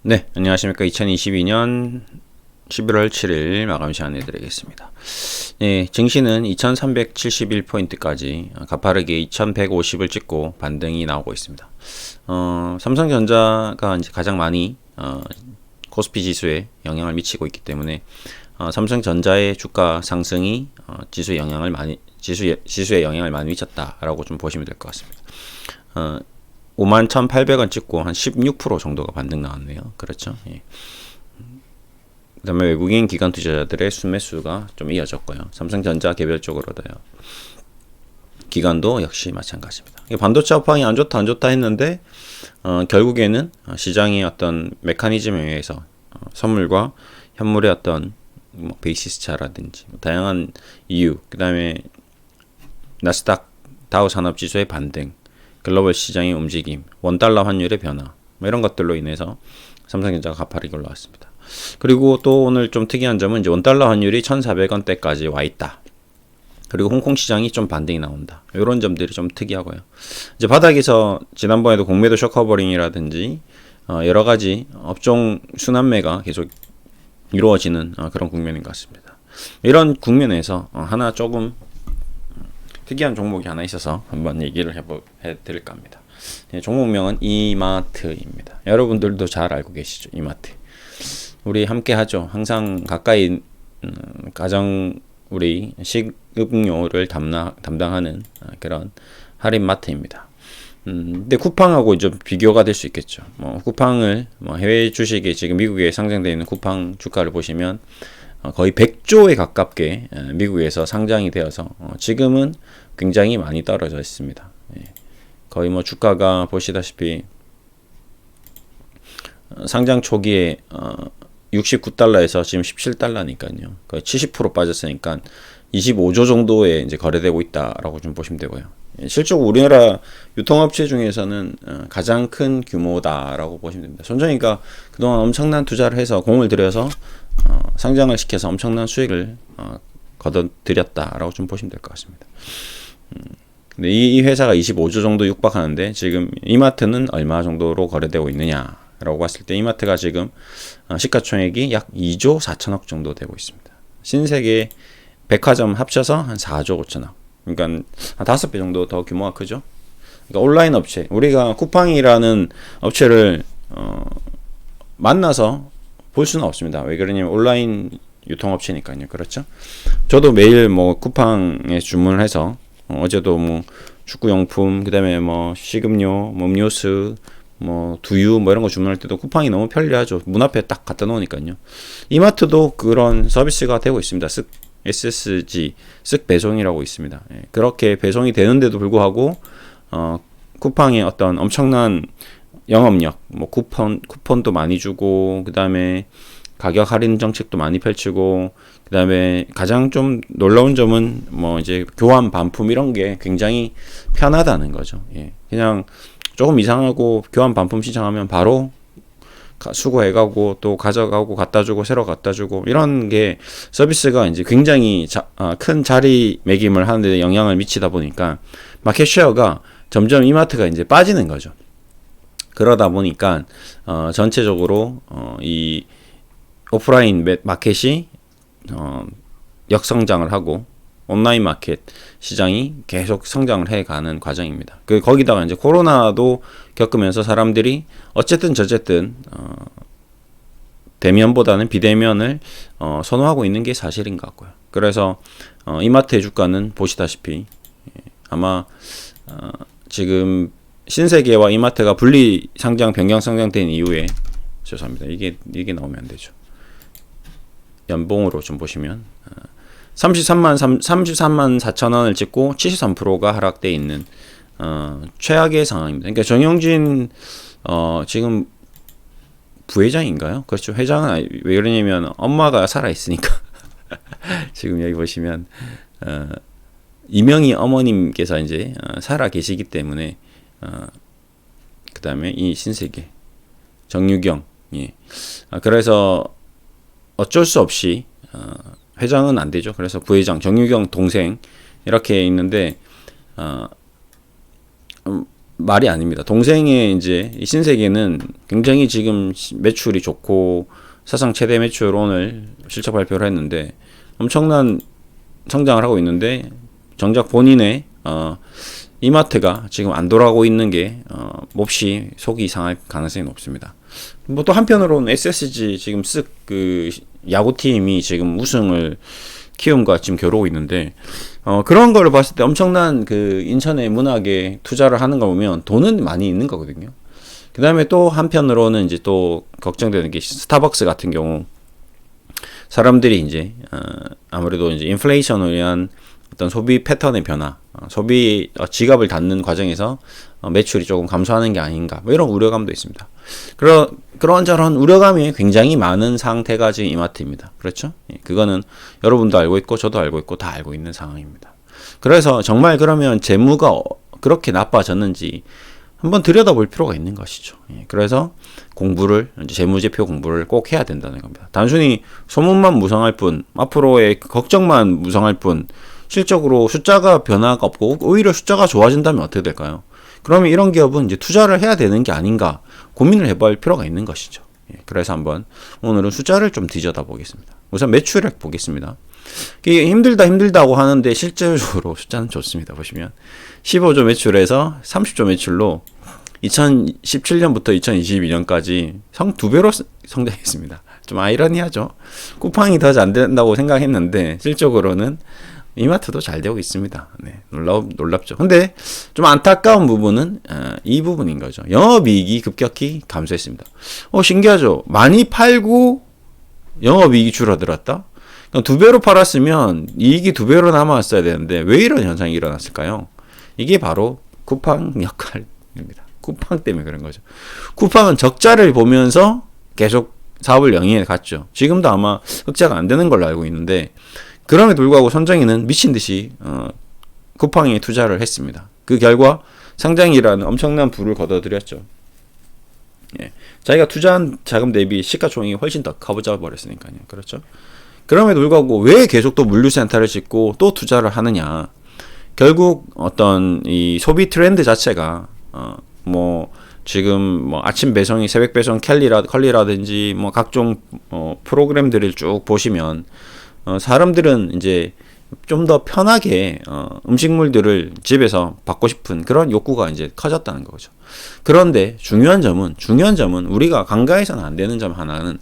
네, 안녕하십니까. 2022년 11월 7일 마감 시간 해드리겠습니다. 네, 증시는 2371포인트까지 가파르게 2150을 찍고 반등이 나오고 있습니다. 삼성전자가 이제 가장 많이 코스피 지수에 영향을 미치고 있기 때문에 삼성전자의 주가 상승이 지수에 영향을 많이 미쳤다라고 좀 보시면 될 것 같습니다. 51,800원 찍고 한 16% 정도가 반등 나왔네요. 그렇죠? 예. 그 다음에 외국인 기관 투자자들의 순매수가 좀 이어졌고요. 삼성전자 개별적으로도요. 기관도 역시 마찬가지입니다. 반도체 업황이 안 좋다 했는데 결국에는 시장의 어떤 메커니즘에 의해서 선물과 현물의 어떤 베이시스 차라든지 다양한 이유, 그 다음에 나스닥 다우 산업지수의 반등, 글로벌 시장의 움직임, 원달러 환율의 변화 이런 것들로 인해서 삼성전자가 가파르게 올라왔습니다. 그리고 또 오늘 좀 특이한 점은 이제 원달러 환율이 1,400원대까지 와 있다. 그리고 홍콩 시장이 좀 반등이 나온다. 이런 점들이 좀 특이하고요. 이제 바닥에서 지난번에도 공매도 쇼커버링이라든지 여러 가지 업종 순환매가 계속 이루어지는 그런 국면인 것 같습니다. 이런 국면에서 하나 조금 특이한 종목이 하나 있어서 한번 얘기를 해드릴까 합니다. 종목명은 이마트입니다. 여러분들도 잘 알고 계시죠? 이마트. 우리 함께 하죠. 항상 가까이 가정 우리 식음료를 담당하는 그런 할인마트입니다. 근데 쿠팡하고 좀 비교가 될 수 있겠죠. 쿠팡을 해외 주식에 지금 미국에 상장되어 있는 쿠팡 주가를 보시면 거의 100조에 가깝게 미국에서 상장이 되어서 지금은 굉장히 많이 떨어져 있습니다. 거의 주가가 보시다시피 상장 초기에 69달러에서 지금 17달러니까요. 거의 70% 빠졌으니까 25조 정도에 이제 거래되고 있다라고 좀 보시면 되고요. 실제로 우리나라 유통업체 중에서는 가장 큰 규모다라고 보시면 됩니다. 손정희가 그동안 엄청난 투자를 해서 공을 들여서 상장을 시켜서 엄청난 수익을 거둬들였다라고 좀 보시면 될 것 같습니다. 근데 이 회사가 25조 정도 육박하는데 지금 이마트는 얼마 정도로 거래되고 있느냐라고 봤을 때 이마트가 지금 시가총액이 약 2조 4천억 정도 되고 있습니다. 신세계 백화점 합쳐서 한 4조 5천억. 그러니까 한 5배 정도 더 규모가 크죠. 그러니까 온라인 업체, 우리가 쿠팡이라는 업체를 만나서 볼 수는 없습니다. 왜 그러냐면 온라인 유통업체니까요. 그렇죠? 저도 매일 쿠팡에 주문을 해서 어제도 축구용품, 그 다음에 식음료, 음료수, 두유 이런 거 주문할 때도 쿠팡이 너무 편리하죠. 문 앞에 딱 갖다 놓으니까요. 이마트도 그런 서비스가 되고 있습니다. SSG, 쓱 배송이라고 있습니다. 예, 그렇게 배송이 되는데도 불구하고 쿠팡의 어떤 엄청난 영업력, 쿠폰도 많이 주고, 그 다음에 가격 할인 정책도 많이 펼치고, 그 다음에 가장 좀 놀라운 점은 이제 교환 반품 이런 게 굉장히 편하다는 거죠. 예, 그냥 조금 이상하고 교환 반품 신청하면 바로 수거해가고 또 가져가고 갖다주고 새로 갖다주고 이런 게 서비스가 이제 굉장히 큰 자리매김을 하는데 영향을 미치다 보니까 마켓쉐어가 점점 이마트가 이제 빠지는 거죠. 그러다 보니까 전체적으로 이 오프라인 마켓이 역성장을 하고 온라인 마켓 시장이 계속 성장을 해가는 과정입니다. 거기다가 이제 코로나도 겪으면서 사람들이 어쨌든 저쨌든 대면보다는 비대면을 선호하고 있는 게 사실인 것 같고요. 그래서 이마트의 주가는 보시다시피 아마 지금 신세계와 이마트가 분리 상장 변경 상장된 이후에 죄송합니다. 이게 나오면 안 되죠. 연봉으로 좀 보시면 33만 4천 원을 찍고 73%가 하락돼 있는 최악의 상황입니다. 그러니까 정영진 지금 부회장인가요? 그렇죠. 회장은 왜 그러냐면 엄마가 살아 있으니까. 지금 여기 보시면 이명희 어머님께서 이제 살아 계시기 때문에 그 다음에 이 신세계 정유경, 예. 그래서 어쩔 수 없이 회장은 안 되죠. 그래서 부회장 정유경 동생 이렇게 있는데 말이 아닙니다. 동생의 이제 이 신세계는 굉장히 지금 매출이 좋고 사상 최대 매출 오늘 실적 발표를 했는데 엄청난 성장을 하고 있는데 정작 본인의 이마트가 지금 안 돌아가고 있는 게 몹시 속이 상할 가능성이 높습니다. 뭐 또 한편으로는 SSG 지금 그 야구팀이 지금 우승을 키움과 지금 겨루고 있는데 그런 걸 봤을 때 엄청난 그 인천의 문학에 투자를 하는 거 보면 돈은 많이 있는 거거든요. 그 다음에 또 한편으로는 이제 또 걱정되는 게 스타벅스 같은 경우 사람들이 이제 아무래도 이제 인플레이션을 위한 어떤 소비 패턴의 변화, 소비 지갑을 닫는 과정에서 매출이 조금 감소하는 게 아닌가, 뭐 이런 우려감도 있습니다. 그런저런 우려감이 굉장히 많은 상태가 지금 이마트입니다. 그렇죠? 예, 그거는 여러분도 알고 있고 저도 알고 있고 다 알고 있는 상황입니다. 그래서 정말 그러면 재무가 그렇게 나빠졌는지 한번 들여다볼 필요가 있는 것이죠. 예, 그래서 이제 재무제표 공부를 꼭 해야 된다는 겁니다. 단순히 소문만 무성할 뿐, 앞으로의 걱정만 무성할 뿐, 실적으로 숫자가 변화가 없고 오히려 숫자가 좋아진다면 어떻게 될까요? 그러면 이런 기업은 이제 투자를 해야 되는 게 아닌가 고민을 해볼 필요가 있는 것이죠. 예, 그래서 한번 오늘은 숫자를 좀 뒤져다 보겠습니다. 우선 매출액 보겠습니다. 이게 힘들다고 하는데 실질적으로 숫자는 좋습니다. 보시면 15조 매출에서 30조 매출로 2017년부터 2022년까지 2배로 성장했습니다. 좀 아이러니하죠. 쿠팡이 더 잘 된다고 생각했는데 실적으로는 이마트도 잘 되고 있습니다. 네, 놀랍죠. 근데 좀 안타까운 부분은 이 부분인 거죠. 영업이익이 급격히 감소했습니다. 신기하죠. 많이 팔고 영업이익이 줄어들었다? 2배로 팔았으면 이익이 2배로 남았어야 되는데 왜 이런 현상이 일어났을까요? 이게 바로 쿠팡 역할입니다. 쿠팡 때문에 그런 거죠. 쿠팡은 적자를 보면서 계속 사업을 영위해 갔죠. 지금도 아마 흑자가 안 되는 걸로 알고 있는데 그럼에도 불구하고 손정희는 미친 듯이 쿠팡에 투자를 했습니다. 그 결과 상장이라는 엄청난 부를 거둬들였죠. 예. 자기가 투자한 자금 대비 시가총액이 훨씬 더 커져 버렸으니까요. 그렇죠? 그럼에도 불구하고 왜 계속 또 물류센터를 짓고 또 투자를 하느냐? 결국 어떤 이 소비 트렌드 자체가 지금 아침 배송이 새벽 배송 컬리라든지 각종 프로그램들을 쭉 보시면 사람들은 이제 좀 더 편하게 음식물들을 집에서 받고 싶은 그런 욕구가 이제 커졌다는 거죠. 그런데 중요한 점은 우리가 간과해서는 안 되는 점 하나는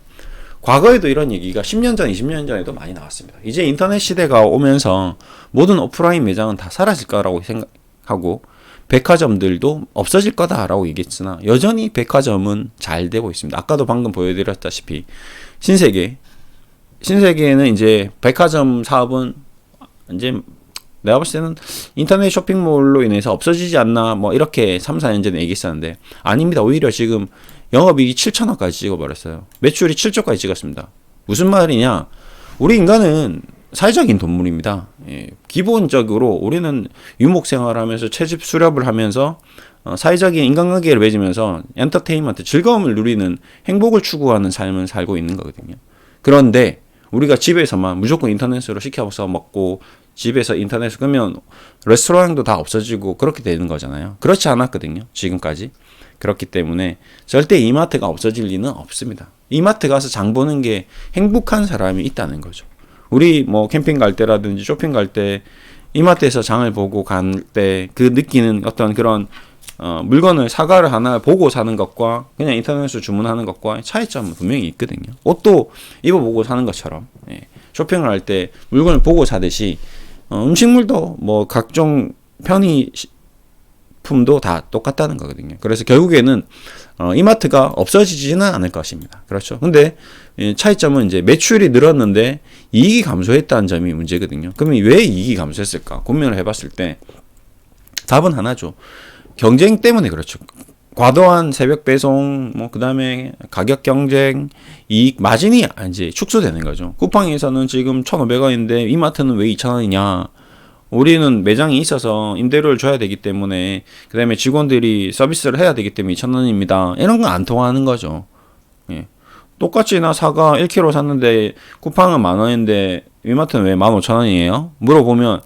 과거에도 이런 얘기가 10년 전, 20년 전에도 많이 나왔습니다. 이제 인터넷 시대가 오면서 모든 오프라인 매장은 다 사라질 거라고 생각하고 백화점들도 없어질 거다라고 얘기했으나 여전히 백화점은 잘 되고 있습니다. 아까도 방금 보여드렸다시피 신세계에는 이제 백화점 사업은 이제 내가 봤을 때는 인터넷 쇼핑몰로 인해서 없어지지 않나 이렇게 3, 4년 전에 얘기했었는데 아닙니다. 오히려 지금 영업이익이 7천억까지 찍어버렸어요. 매출이 7조까지 찍었습니다. 무슨 말이냐? 우리 인간은 사회적인 동물입니다. 예, 기본적으로 우리는 유목생활하면서 채집 수렵을 하면서 사회적인 인간관계를 맺으면서 엔터테인먼트, 즐거움을 누리는 행복을 추구하는 삶을 살고 있는 거거든요. 그런데 우리가 집에서만 무조건 인터넷으로 시켜서 먹고 집에서 인터넷을 끄면 레스토랑도 다 없어지고 그렇게 되는 거잖아요. 그렇지 않았거든요. 지금까지. 그렇기 때문에 절대 이마트가 없어질 리는 없습니다. 이마트 가서 장 보는 게 행복한 사람이 있다는 거죠. 우리 캠핑 갈 때라든지 쇼핑 갈 때 이마트에서 장을 보고 갈 때 그 느끼는 어떤 그런 물건을 사과를 하나 보고 사는 것과 그냥 인터넷으로 주문하는 것과 차이점은 분명히 있거든요. 옷도 입어보고 사는 것처럼 쇼핑을 할 때 물건을 보고 사듯이 음식물도 각종 편의품도 다 똑같다는 거거든요. 그래서 결국에는 이마트가 없어지지는 않을 것입니다. 그렇죠. 근데 차이점은 이제 매출이 늘었는데 이익이 감소했다는 점이 문제거든요. 그러면 왜 이익이 감소했을까? 고민을 해봤을 때 답은 하나죠. 경쟁 때문에 그렇죠. 과도한 새벽 배송, 그 다음에 가격 경쟁, 이익, 마진이 이제 축소되는 거죠. 쿠팡에서는 지금 1,500원인데 이마트는 왜 2,000원이냐? 우리는 매장이 있어서 임대료를 줘야 되기 때문에, 그 다음에 직원들이 서비스를 해야 되기 때문에 2,000원입니다. 이런 건 안 통하는 거죠. 예. 똑같이 나 사과 1kg 샀는데 쿠팡은 10,000원인데 이마트는 왜 15,000원이에요? 물어보면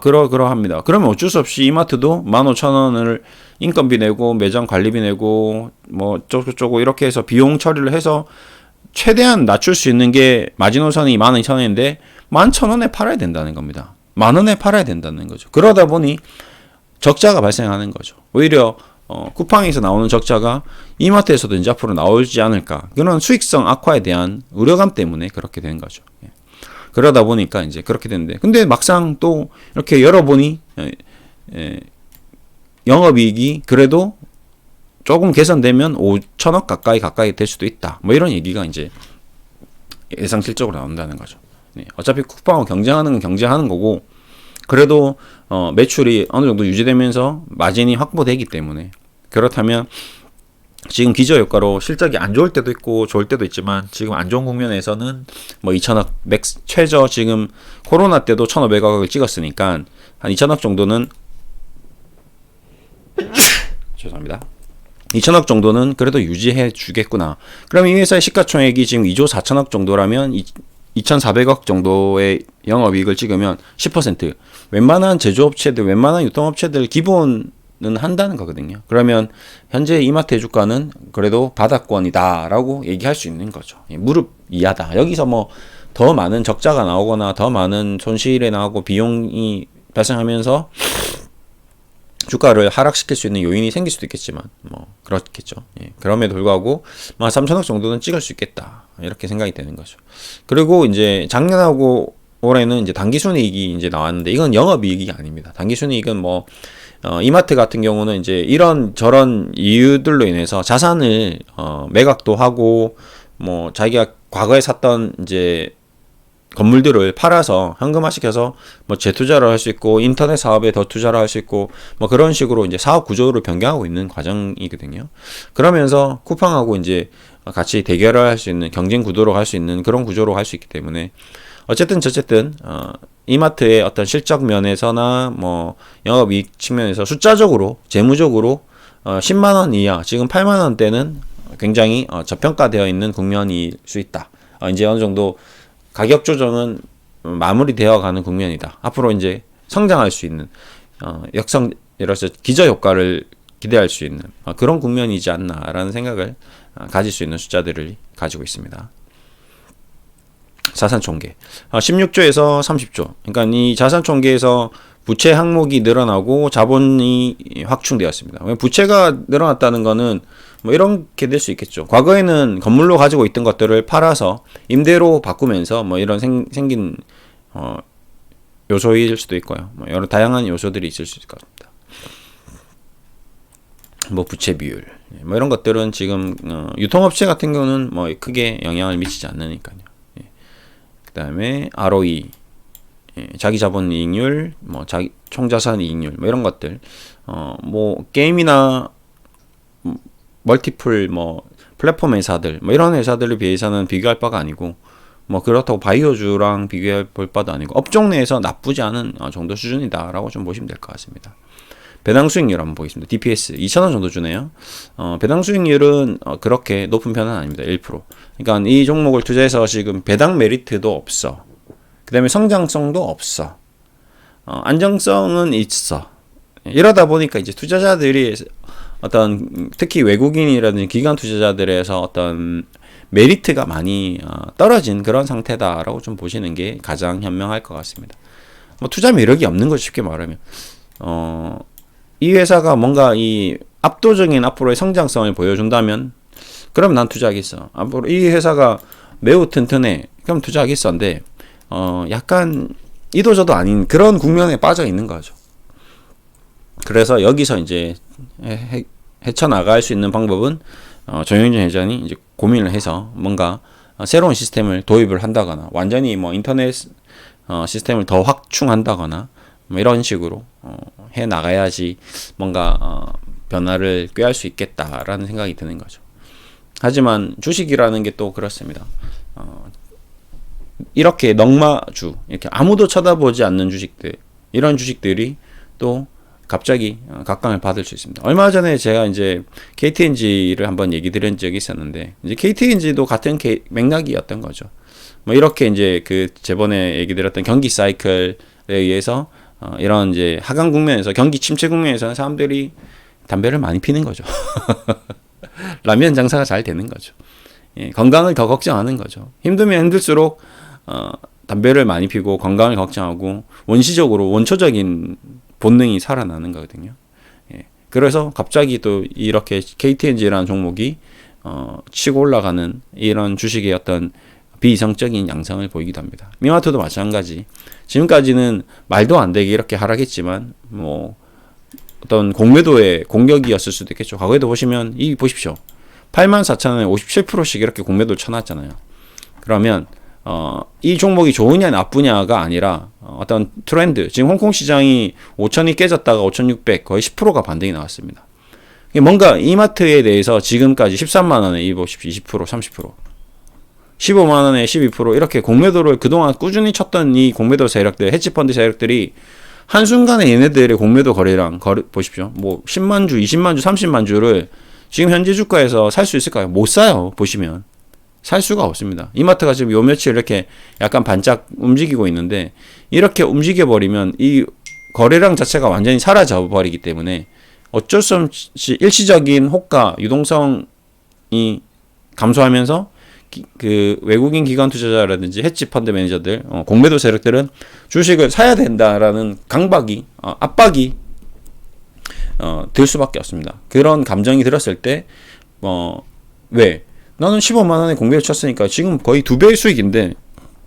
그러합니다. 그러면 어쩔 수 없이 이마트도 15,000원을 인건비 내고 매장 관리비 내고 뭐 어쩌고저쩌고 이렇게 해서 비용 처리를 해서 최대한 낮출 수 있는 게 마지노선이 12,000원인데 11,000원에 팔아야 된다는 겁니다. 10,000원에 팔아야 된다는 거죠. 그러다 보니 적자가 발생하는 거죠. 오히려 쿠팡에서 나오는 적자가 이마트에서도 이제 앞으로 나오지 않을까, 그런 수익성 악화에 대한 우려감 때문에 그렇게 된 거죠. 예. 그러다 보니까 이제 그렇게 됐는데, 근데 막상 또 이렇게 열어보니 영업이익이 그래도 조금 개선되면 5천억 가까이 될 수도 있다, 뭐 이런 얘기가 이제 예상 실적으로 나온다는 거죠. 네. 어차피 쿠팡하고 경쟁하는 건 경쟁하는 거고, 그래도 매출이 어느 정도 유지되면서 마진이 확보되기 때문에, 그렇다면 지금 기저효과로 실적이 안 좋을 때도 있고 좋을 때도 있지만, 지금 안 좋은 국면에서는 뭐 2천억 최저, 지금 코로나 때도 1,500억을 찍었으니까 한 2천억 정도는 죄송합니다. 2천억 정도는 그래도 유지해 주겠구나. 그럼 이 회사의 시가총액이 지금 2조 4천억 정도라면 2,400억 정도의 영업이익을 찍으면 10%, 웬만한 제조업체들, 웬만한 유통업체들 기본은 한다는 거거든요. 그러면 현재 이마트의 주가는 그래도 바닥권이다라고 얘기할 수 있는 거죠. 무릎 이하다. 여기서 뭐 더 많은 적자가 나오거나 더 많은 손실이 나오고 비용이 발생하면서 주가를 하락시킬 수 있는 요인이 생길 수도 있겠지만 뭐 그렇겠죠. 예. 그럼에도 불구하고 3천억 정도는 찍을 수 있겠다, 이렇게 생각이 되는 거죠. 그리고 이제 작년하고 올해는 이제 단기순이익이 이제 나왔는데, 이건 영업이익이 아닙니다. 단기순이익은 뭐 이마트 같은 경우는 이제 이런 저런 이유들로 인해서 자산을 매각도 하고, 뭐 자기가 과거에 샀던 이제 건물들을 팔아서 현금화시켜서 뭐 재투자를 할 수 있고, 인터넷 사업에 더 투자를 할 수 있고, 뭐 그런 식으로 이제 사업 구조를 변경하고 있는 과정이거든요. 그러면서 쿠팡하고 이제 같이 대결을 할 수 있는, 경쟁 구도로 갈 수 있는 그런 구조로 할 수 있기 때문에, 어쨌든 이마트의 어떤 실적 면에서나 뭐 영업이익 측면에서 숫자적으로, 재무적으로 10만 원 이하, 지금 8만 원대는 굉장히 저평가되어 있는 국면일 수 있다. 이제 어느 정도 가격 조정은 마무리되어 가는 국면이다. 앞으로 이제 성장할 수 있는 이로써 기저 효과를 기대할 수 있는 그런 국면이지 않나라는 생각을 가질 수 있는 숫자들을 가지고 있습니다. 자산 총계 16조에서 30조. 그러니까 이 자산 총계에서 부채 항목이 늘어나고 자본이 확충되었습니다. 부채가 늘어났다는 거는 뭐 이렇게 될 수 있겠죠. 과거에는 건물로 가지고 있던 것들을 팔아서 임대로 바꾸면서 뭐 이런 생긴 요소일 수도 있고요. 뭐 여러 다양한 요소들이 있을 수 있을 것 같습니다. 뭐 부채 비율, 뭐 이런 것들은 지금 유통업체 같은 경우는 뭐 크게 영향을 미치지 않으니까요. 예. 그다음에 ROE, 자기 자본 이익률, 뭐 자기 총자산 이익률, 뭐 이런 것들, 뭐 게임이나 멀티플 뭐 플랫폼 회사들, 뭐 이런 회사들에 비해서는 비교할 바가 아니고, 뭐 그렇다고 바이오주랑 비교해 볼 바도 아니고, 업종 내에서 나쁘지 않은 정도 수준이다라고 좀 보시면 될 것 같습니다. 배당 수익률 한번 보겠습니다. DPS 2,000원 정도 주네요. 배당 수익률은 그렇게 높은 편은 아닙니다. 1%. 그러니까 이 종목을 투자해서 지금 배당 메리트도 없어. 그 다음에 성장성도 없어. 안정성은 있어. 이러다 보니까 이제 투자자들이 어떤, 특히 외국인이라든지 기관 투자자들에서 어떤 메리트가 많이 떨어진 그런 상태다라고 좀 보시는 게 가장 현명할 것 같습니다. 뭐 투자 매력이 없는 거 쉽게 말하면, 이 회사가 뭔가 이 압도적인 앞으로의 성장성을 보여준다면 그럼 난 투자하겠어. 앞으로 이 회사가 매우 튼튼해, 그럼 투자하겠어인데 약간 이도저도 아닌 그런 국면에 빠져 있는 거죠. 그래서 여기서 이제 헤쳐나갈 수 있는 방법은 정영진 회장이 이제 고민을 해서 뭔가 새로운 시스템을 도입을 한다거나, 완전히 뭐 인터넷 시스템을 더 확충한다거나, 뭐 이런 식으로 해 나가야지 뭔가 변화를 꾀할 수 있겠다라는 생각이 드는 거죠. 하지만 주식이라는 게 또 그렇습니다. 이렇게 넉마주, 이렇게 아무도 쳐다보지 않는 주식들, 이런 주식들이 또 갑자기 각광을 받을 수 있습니다. 얼마 전에 제가 이제 KTNG를 한번 얘기 드린 적이 있었는데, 이제 KTNG도 같은 맥락이었던 거죠. 뭐 이렇게 이제 그 저번에 얘기 드렸던 경기 사이클에 의해서 이런 이제 하강 국면에서 경기 침체 국면에서는 사람들이 담배를 많이 피는 거죠. 라면 장사가 잘 되는 거죠. 예, 건강을 더 걱정하는 거죠. 힘들면 힘들수록 담배를 많이 피고 건강을 걱정하고 원시적으로 원초적인 본능이 살아나는 거거든요. 예, 그래서 갑자기 또 이렇게 KTNG라는 종목이 치고 올라가는 이런 주식의 어떤 비이성적인 양상을 보이기도 합니다. 미마트도 마찬가지. 지금까지는 말도 안 되게 이렇게 하락했지만 뭐 어떤 공매도의 공격이었을 수도 있겠죠. 과거에도 보시면 이 보십시오. 84,000원에 57%씩 이렇게 공매도를 쳐놨잖아요. 그러면 이 종목이 좋으냐 나쁘냐가 아니라 어떤 트렌드. 지금 홍콩 시장이 5,000이 깨졌다가 5,600 거의 10%가 반등이 나왔습니다. 뭔가 이마트에 대해서 지금까지 13만 원에 이 보십시오. 20% 30% 15만 원에 12% 이렇게 공매도를 그동안 꾸준히 쳤던 이 공매도 세력들, 헤지펀드 세력들이 한순간에 얘네들의 공매도 거래량 보십시오. 뭐 10만 주, 20만 주, 30만 주를 지금 현재 주가에서 살 수 있을까요? 못 사요. 보시면 살 수가 없습니다. 이마트가 지금 요 며칠 이렇게 약간 반짝 움직이고 있는데 이렇게 움직여 버리면 이 거래량 자체가 완전히 사라져 버리기 때문에 어쩔 수 없이 일시적인 호가 유동성이 감소하면서 그 외국인 기관 투자자라든지 헤지 펀드 매니저들, 공매도 세력들은 주식을 사야 된다라는 강박이, 압박이 들 수밖에 없습니다. 그런 감정이 들었을 때, 왜? 나는 15만 원에 공매도 쳤으니까 지금 거의 2배의 수익인데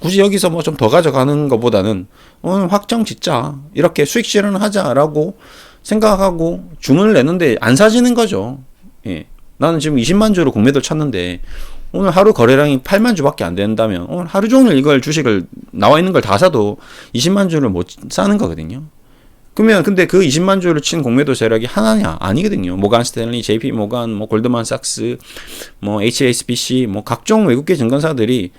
굳이 여기서 뭐 좀 더 가져가는 것보다는 오늘 확정 짓자, 이렇게 수익 실현하자라고 생각하고 주문을 내는데 안 사지는 거죠. 예. 나는 지금 20만 주로 공매도를 쳤는데 오늘 하루 거래량이 8만 주밖에 안 된다면 오늘 하루 종일 이걸 주식을 나와 있는 걸 다 사도 20만 주를 못 사는 거거든요. 그러면 근데 그 20만 주를 친 공매도 세력이 하나냐? 아니거든요. 모간 스탠리, JP 모간, 뭐 골드만삭스, 뭐 HSBC, 뭐 각종 외국계 증권사들이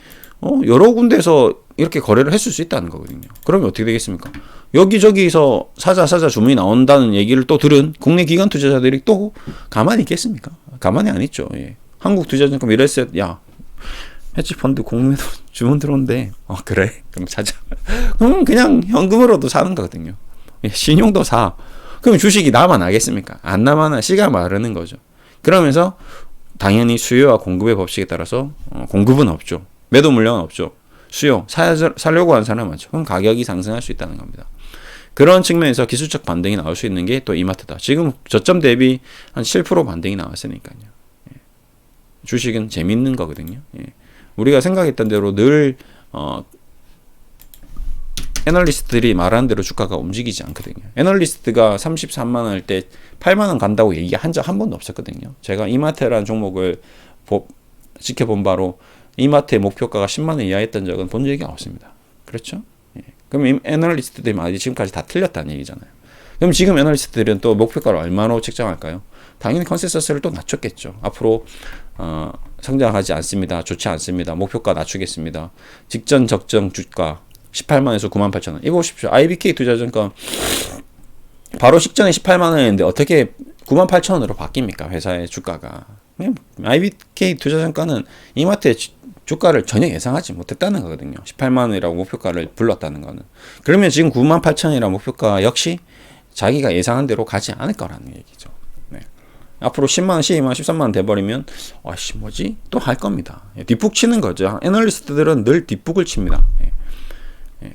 여러 군데서 이렇게 거래를 했을 수 있다는 거거든요. 그러면 어떻게 되겠습니까? 여기저기서 사자 주문이 나온다는 얘기를 또 들은 국내 기관 투자자들이 또 가만히 있겠습니까? 가만히 안 있죠. 예. 한국투자증권 미래에셋, 야, 헤지펀드 공매도 주문 들어온대. 그래? 그럼 사자. 그럼 그냥 현금으로도 사는 거거든요. 예, 신용도 사. 그럼 주식이 남아나겠습니까? 안 남아나. 시간 마르는 거죠. 그러면서 당연히 수요와 공급의 법칙에 따라서 공급은 없죠. 매도 물량은 없죠. 수요, 사려고 하는 사람은 많죠. 그럼 가격이 상승할 수 있다는 겁니다. 그런 측면에서 기술적 반등이 나올 수 있는 게 또 이마트다. 지금 저점 대비 한 7% 반등이 나왔으니까요. 예. 주식은 재밌는 거거든요. 예. 우리가 생각했던 대로 늘 애널리스트들이 말하는 대로 주가가 움직이지 않거든요. 애널리스트가 33만 원 할 때 8만 원 간다고 얘기한 적 한 번도 없었거든요. 제가 이마트라는 종목을 지켜본 바로 이마트의 목표가가 10만 원 이하였던 적은 본 적이 없습니다. 그렇죠? 예. 그럼 애널리스트들이 많이 지금까지 다 틀렸다는 얘기잖아요. 그럼 지금 애널리스트들은 또 목표가를 얼마로 책정할까요? 당연히 컨센서스를 또 낮췄겠죠. 앞으로 성장하지 않습니다. 좋지 않습니다. 목표가 낮추겠습니다. 직전 적정 주가 18만에서 98,000원. 이거 보십시오. IBK 투자증권 바로 직전에 18만 원이었는데 어떻게 98,000원으로 바뀝니까? 회사의 주가가. IBK 투자증권은 이마트의 주가를 전혀 예상하지 못했다는 거거든요. 18만 원이라고 목표가를 불렀다는 거는. 그러면 지금 98,000원이라는 목표가 역시 자기가 예상한 대로 가지 않을 거라는 얘기죠. 네. 앞으로 10만 원, 12만 원, 13만 원 돼버리면 아씨 뭐지? 또 할 겁니다. 뒷북 치는 거죠. 애널리스트들은 늘 뒷북을 칩니다.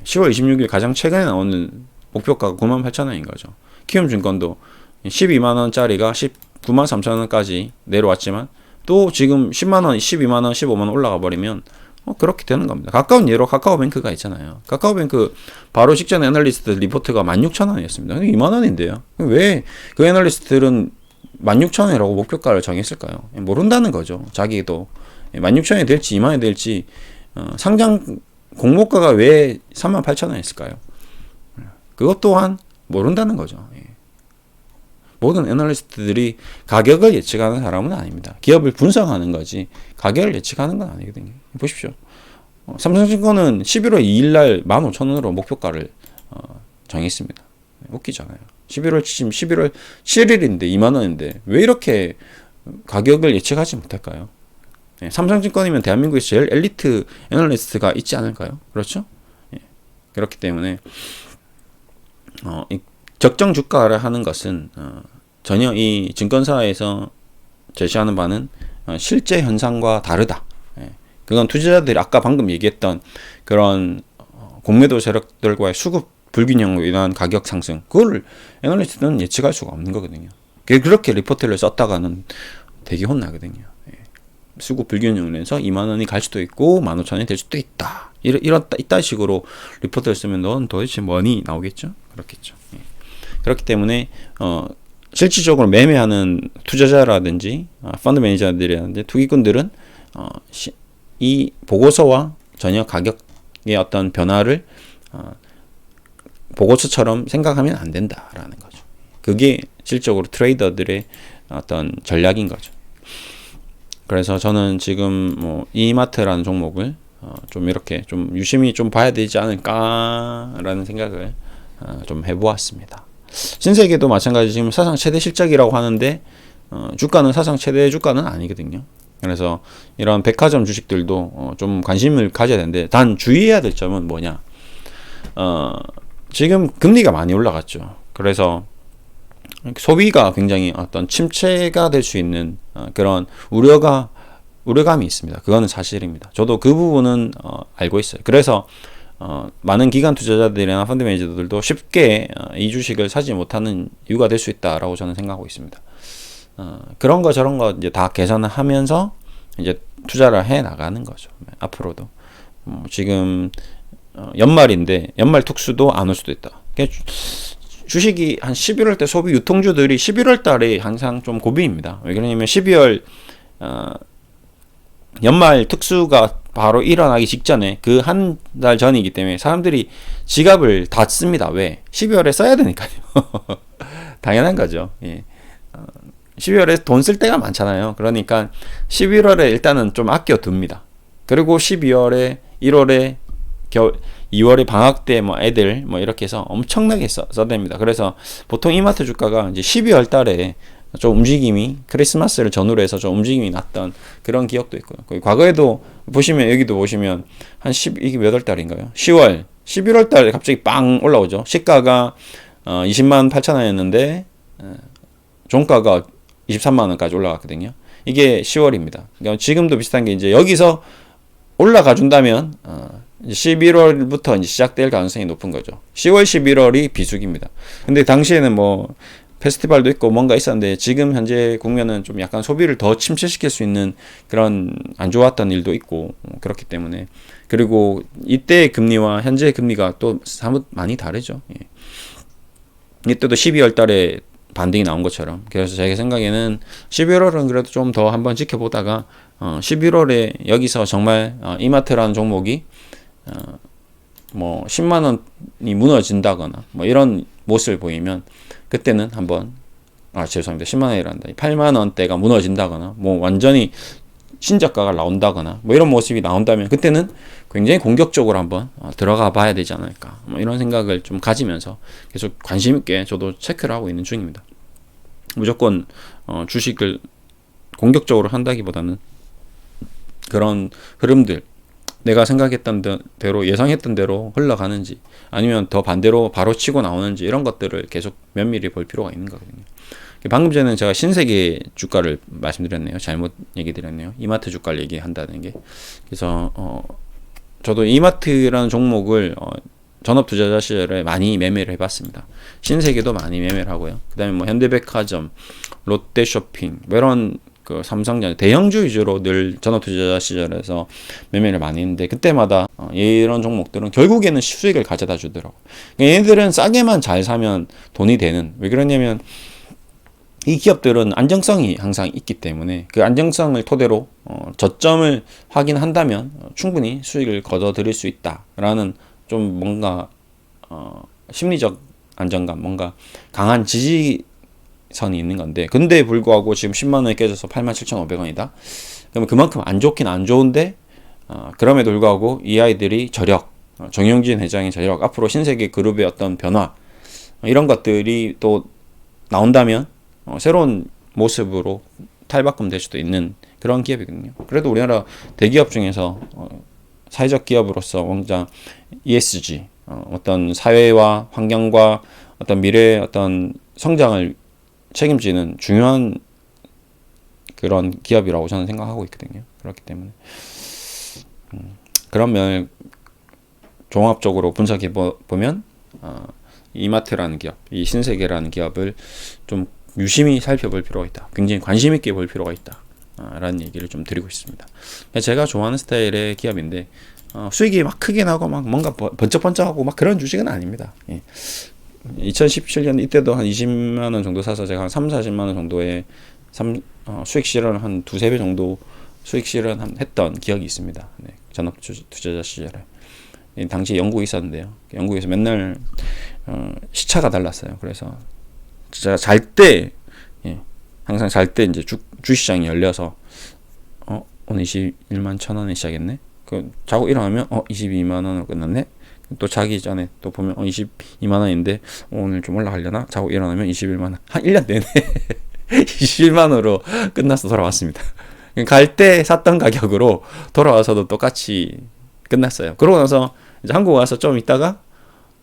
10월 26일 가장 최근에 나오는 목표가가 98,000원인 거죠. 키움증권도 12만원짜리가 193,000원까지 내려왔지만 또 지금 10만원, 12만원, 15만원 올라가 버리면 그렇게 되는 겁니다. 가까운 예로 카카오뱅크가 있잖아요. 카카오뱅크 바로 직전 애널리스트 리포트가 16,000원이었습니다. 2만원인데요. 왜 그 애널리스트들은 16,000원이라고 목표가를 정했을까요? 모른다는 거죠. 자기도 16,000원이 될지 2만원이 될지 상장 공모가가 왜 38,000원이었을까요? 그것 또한 모른다는 거죠. 모든 애널리스트들이 가격을 예측하는 사람은 아닙니다. 기업을 분석하는 거지 가격을 예측하는 건 아니거든요. 보십시오. 삼성증권은 11월 2일 날 15,000원으로 목표가를 정했습니다. 웃기잖아요. 11월 7일인데 2만원인데 왜 이렇게 가격을 예측하지 못할까요? 삼성증권이면 대한민국에서 제일 엘리트 애널리스트가 있지 않을까요? 그렇죠? 그렇기 때문에 이 적정 주가를 하는 것은 전혀 이 증권사에서 제시하는 바는 실제 현상과 다르다. 예. 그건 투자자들이 아까 방금 얘기했던 그런 공매도 세력들과의 수급 불균형으로 인한 가격 상승, 그거를 애널리스트는 예측할 수가 없는 거거든요. 그렇게 리포트를 썼다가는 되게 혼나거든요. 예. 수급 불균형으로 인해서 2만 원이 갈 수도 있고 15,000원이 될 수도 있다. 이딴 식으로 리포트를 쓰면 넌 도대체 뭐니 나오겠죠? 그렇겠죠. 예. 그렇기 때문에 실질적으로 매매하는 투자자라든지 펀드 매니저들이라든지 투기꾼들은 이 보고서와 전혀 가격의 어떤 변화를 보고서처럼 생각하면 안 된다라는 거죠. 그게 실적으로 트레이더들의 어떤 전략인 거죠. 그래서 저는 지금 뭐 이마트라는 종목을 좀 이렇게 좀 유심히 좀 봐야 되지 않을까라는 생각을 좀 해보았습니다. 신세계도 마찬가지 지금 사상 최대 실적이라고 하는데 주가는 사상 최대 주가는 아니거든요. 그래서 이런 백화점 주식들도 좀 관심을 가져야 되는데 단 주의해야 될 점은 뭐냐? 지금 금리가 많이 올라갔죠. 그래서 소비가 굉장히 어떤 침체가 될 수 있는 그런 우려감이 있습니다. 그거는 사실입니다. 저도 그 부분은 알고 있어요. 그래서 많은 기관 투자자들이나 펀드 매니저들도 쉽게 이 주식을 사지 못하는 이유가 될 수 있다라고 저는 생각하고 있습니다. 그런 거 저런 거 이제 다 계산을 하면서 이제 투자를 해 나가는 거죠. 앞으로도 지금 연말인데 연말 특수도 안 올 수도 있다. 주식이 한 11월 때 소비 유통주들이 11월 달에 항상 좀 고비입니다. 왜 그러냐면 12월 연말 특수가 바로 일어나기 직전에 그 한 달 전이기 때문에 사람들이 지갑을 다 씁니다. 왜? 12월에 써야 되니까요. 당연한 거죠. 예. 12월에 돈 쓸 때가 많잖아요. 그러니까 11월에 일단은 좀 아껴둡니다. 그리고 12월에 1월에 2월에 방학 때 뭐 애들 뭐 이렇게 해서 엄청나게 써댑니다. 그래서 보통 이마트 주가가 이제 12월 달에 좀 움직임이 크리스마스를 전후로 해서 좀 움직임이 났던 그런 기억도 있고요. 과거에도 보시면 여기도 보시면 한 이게 몇 월 달인가요? 10월, 11월 달에 갑자기 빵 올라오죠. 시가가 20만 8천 원이었는데 종가가 23만 원까지 올라갔거든요. 이게 10월입니다. 그러니까 지금도 비슷한 게 이제 여기서 올라가 준다면 11월부터 이제 시작될 가능성이 높은 거죠. 10월, 11월이 비수기입니다. 근데 당시에는 뭐 페스티벌도 있고 뭔가 있었는데 지금 현재 국면은 좀 약간 소비를 더 침체시킬 수 있는 그런 안 좋았던 일도 있고 그렇기 때문에 그리고 이때의 금리와 현재의 금리가 또 사뭇 많이 다르죠. 예. 이때도 12월 달에 반등이 나온 것처럼 그래서 제 생각에는 11월은 그래도 좀 더 한번 지켜보다가 11월에 여기서 정말 이마트라는 종목이 뭐 10만 원이 무너진다거나 뭐 이런 모습을 보이면 그때는 한번 죄송합니다. 10만 원이란다. 8만 원대가 무너진다거나 뭐 완전히 신저가가 나온다거나 뭐 이런 모습이 나온다면 그때는 굉장히 공격적으로 한번 들어가 봐야 되지 않을까 뭐 이런 생각을 좀 가지면서 계속 관심 있게 저도 체크를 하고 있는 중입니다. 무조건 주식을 공격적으로 한다기보다는 그런 흐름들 내가 생각했던 대로 예상했던 대로 흘러가는지 아니면 더 반대로 바로 치고 나오는지 이런 것들을 계속 면밀히 볼 필요가 있는 거거든요. 방금 전에는 제가 신세계 주가를 말씀드렸네요. 잘못 얘기 드렸네요. 이마트 주가를 얘기한다는 게. 그래서 저도 이마트라는 종목을 전업 투자자 시절에 많이 매매를 해봤습니다. 신세계도 많이 매매를 하고요. 그 다음에 뭐 현대백화점, 롯데쇼핑 뭐 이런 그 삼성전 대형주 위주로 늘 전업 투자자 시절에서 매매를 많이 했는데 그때마다 이런 종목들은 결국에는 수익을 가져다 주더라고. 그러니까 얘네들은 싸게만 잘 사면 돈이 되는. 왜 그러냐면 이 기업들은 안정성이 항상 있기 때문에 그 안정성을 토대로 저점을 확인한다면 충분히 수익을 거둬들일 수 있다라는 좀 뭔가 심리적 안정감, 뭔가 강한 지지선이 있는 건데 근데 불구하고 지금 10만 원이 깨져서 87,500원이다. 그러면 그만큼 안 좋긴 안 좋은데 그럼에도 불구하고 이 아이들이 저력, 정영진 회장의 저력, 앞으로 신세계 그룹의 어떤 변화 이런 것들이 또 나온다면 새로운 모습으로 탈바꿈될 수도 있는 그런 기업이거든요. 그래도 우리나라 대기업 중에서 사회적 기업으로서 왕자 ESG 어떤 사회와 환경과 어떤 미래의 어떤 성장을 책임지는 중요한 그런 기업이라고 저는 생각하고 있거든요. 그렇기 때문에 그런 면을 종합적으로 분석해 보면 이마트라는 기업, 이 신세계라는 기업을 좀 유심히 살펴볼 필요가 있다. 굉장히 관심 있게 볼 필요가 있다. 라는 얘기를 좀 드리고 있습니다. 제가 좋아하는 스타일의 기업인데 수익이 막 크게 나고 막 뭔가 번쩍번쩍하고 막 그런 주식은 아닙니다. 예. 2017년 이때도 한 20만 원 정도 사서 제가 한 3, 40만 원 정도의 수익 실현 한 두세 배 정도 수익 실현 했던 기억이 있습니다. 네. 전업 투자자 시절에. 당시 영국에 있었는데요. 영국에서 맨날 시차가 달랐어요. 그래서 제가 잘 때, 예, 항상 잘 때 이제 주시장이 열려서 오늘 21만 1,000원에 시작했네. 자고 일어나면 22만 원으로 끝났네. 또 자기 전에 또 보면 22만 원인데 오늘 좀 올라가려나? 자고 일어나면 21만 원. 한 1년 내내 21만 원으로 끝나서 돌아왔습니다. 갈 때 샀던 가격으로 돌아와서도 똑같이 끝났어요. 그러고 나서 이제 한국 와서 좀 있다가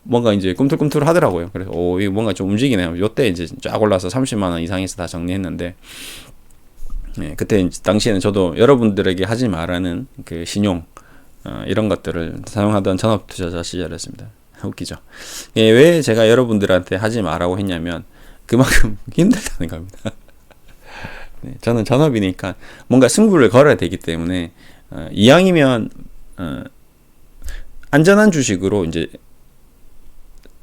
뭔가 이제 꿈틀꿈틀 하더라고요. 그래서 이거 뭔가 좀 움직이네요. 요때 이제 쫙 올라서 30만 원 이상에서 다 정리했는데, 네, 그때 당시에는 저도 여러분들에게 하지 말라는 그 신용 이런 것들을 사용하던 전업 투자자 시절이었습니다. 웃기죠. 예, 왜 제가 여러분들한테 하지 말라고 했냐면 그만큼 힘들다는 겁니다. 네, 저는 전업이니까 뭔가 승부를 걸어야 되기 때문에 이왕이면 안전한 주식으로 이제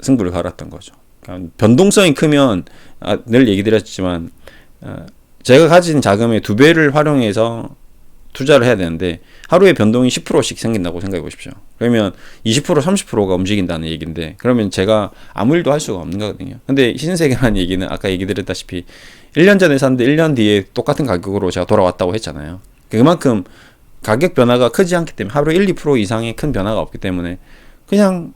승부를 걸었던 거죠. 그러니까 변동성이 크면 늘 얘기 드렸지만 제가 가진 자금의 2배를 활용해서 투자를 해야 되는데 하루에 변동이 10%씩 생긴다고 생각해 보십시오. 그러면 20% 30%가 움직인다는 얘기인데 그러면 제가 아무 일도 할 수가 없는 거거든요. 근데 신세계라는 얘기는 아까 얘기 드렸다시피 1년 전에 샀는데 1년 뒤에 똑같은 가격으로 제가 돌아왔다고 했잖아요. 그만큼 가격 변화가 크지 않기 때문에 하루에 1, 2% 이상의 큰 변화가 없기 때문에 그냥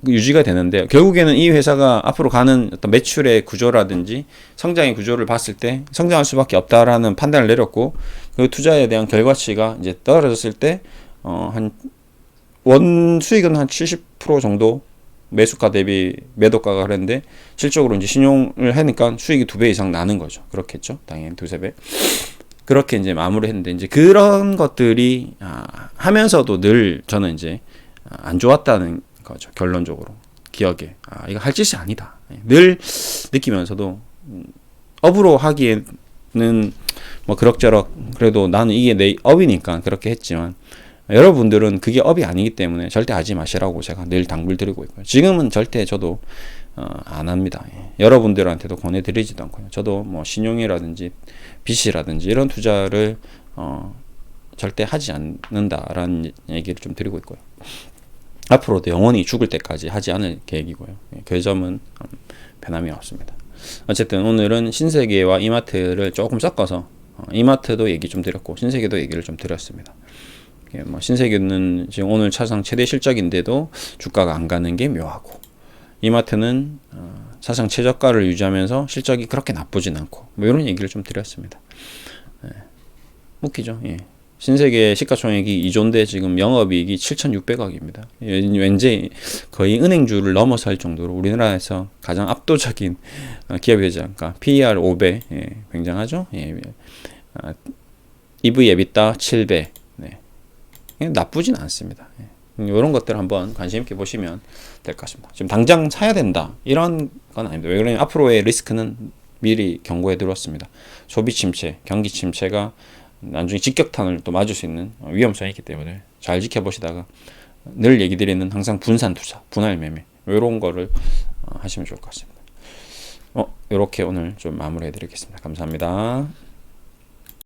유지가 되는데 결국에는 이 회사가 앞으로 가는 어떤 매출의 구조라든지 성장의 구조를 봤을 때 성장할 수밖에 없다라는 판단을 내렸고 그 투자에 대한 결과치가 이제 떨어졌을 때 한 원 수익은 한 70% 정도 매수가 대비 매도가가 그랬는데 실적으로 이제 신용을 하니까 수익이 2배 이상 나는 거죠. 그렇겠죠. 당연히 두세 배. 그렇게 이제 마무리했는데 이제 그런 것들이 하면서도 늘 저는 이제 안 좋았다는 거죠. 결론적으로 기억에 이거 할 짓이 아니다. 늘 느끼면서도 업으로 하기에는 뭐 그럭저럭 그래도 나는 이게 내 업이니까 그렇게 했지만 여러분들은 그게 업이 아니기 때문에 절대 하지 마시라고 제가 늘 당부드리고 있고요. 지금은 절대 저도 안 합니다. 여러분들한테도 권해드리지도 않고요. 저도 뭐 신용이라든지 빚이라든지 이런 투자를 절대 하지 않는다라는 얘기를 좀 드리고 있고요. 앞으로도 영원히 죽을 때까지 하지 않을 계획이고요. 그 점은 변함이 없습니다. 어쨌든 오늘은 신세계와 이마트를 조금 섞어서 이마트도 얘기 좀 드렸고 신세계도 얘기를 좀 드렸습니다. 뭐 신세계는 지금 오늘 사상 최대 실적인데도 주가가 안 가는 게 묘하고 이마트는 사상 최저가를 유지하면서 실적이 그렇게 나쁘진 않고 뭐 이런 얘기를 좀 드렸습니다. 웃기죠. 예. 신세계 시가총액이 2조인데 지금 영업이익이 7,600억입니다. 왠지 거의 은행주를 넘어설 정도로 우리나라에서 가장 압도적인 기업이 되지 않을까. PER 5배, 예, 굉장하죠. 예. EV EBITDA 7배, 네. 나쁘진 않습니다. 예. 이런 것들 한번 관심 있게 보시면 될 것 같습니다. 지금 당장 사야 된다 이런 건 아닙니다. 왜 그러냐면 앞으로의 리스크는 미리 경고해 드렸습니다. 소비 침체, 경기 침체가 나중에 직격탄을 또 맞을 수 있는 위험성이 있기 때문에 잘 지켜보시다가 늘 얘기 드리는 항상 분산 투자, 분할 매매 이런 거를 하시면 좋을 것 같습니다. 이렇게 오늘 좀 마무리해 드리겠습니다. 감사합니다.